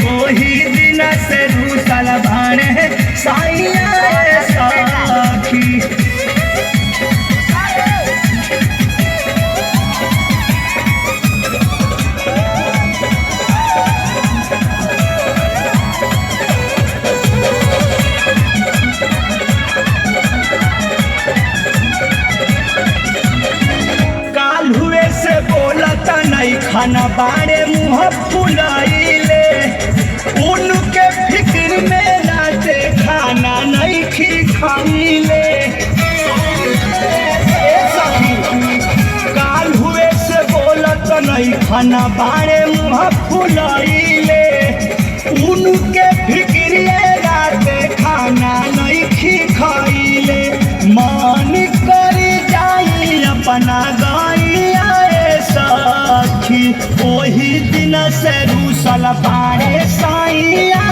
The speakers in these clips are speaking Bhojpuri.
ओही दिन से रूसल भाणे साइया साखी। काल हुए से बोलत नहीं खाना बारे मुँह फुलाइले उनके फिक्र में नाचे खाना नहीं खाइले। काल हुए से बोलत नहीं खाना बारे मुँह फुलाइले उनके फिक्र में नाचे खाना नहीं खाइले। मन कर जाई अपना गैया सखी ओही दिन से रूसल बाड़े साइया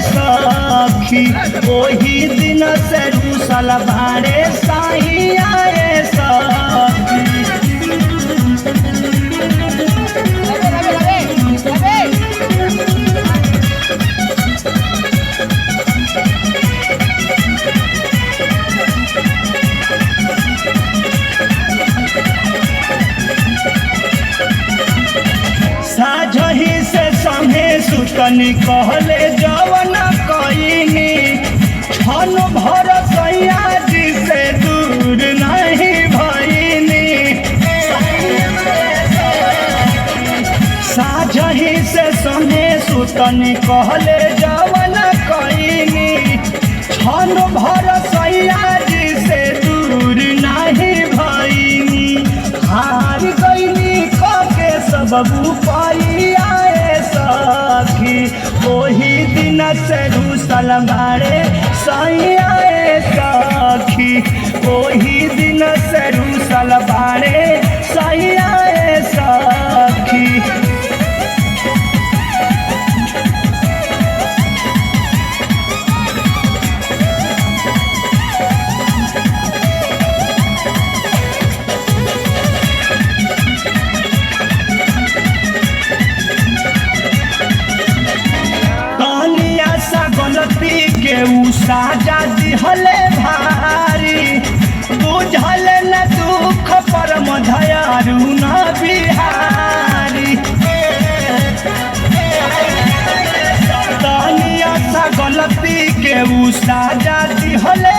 सखी। ओही दिन से रूसल बाड़े साइया सखी। साझही से समे सुतनी कहले जवन कईनी छन भर सैया जी से दूर नहीं भईनी। साझही से समे सुतनी कहले जवन कईनी छन भर सैया जी से दूर नहीं भईनी। हार गईनी के सबबू पाइया सखी ओही दिन से रूसल बाड़े साइया सखी। ओही दिन से रूसल बाड़े साइया सखी। के साजा दिहले भारी बुझल न दुख पर मधयारू न बिहारी। तानिया सा गलती के साजा दिहले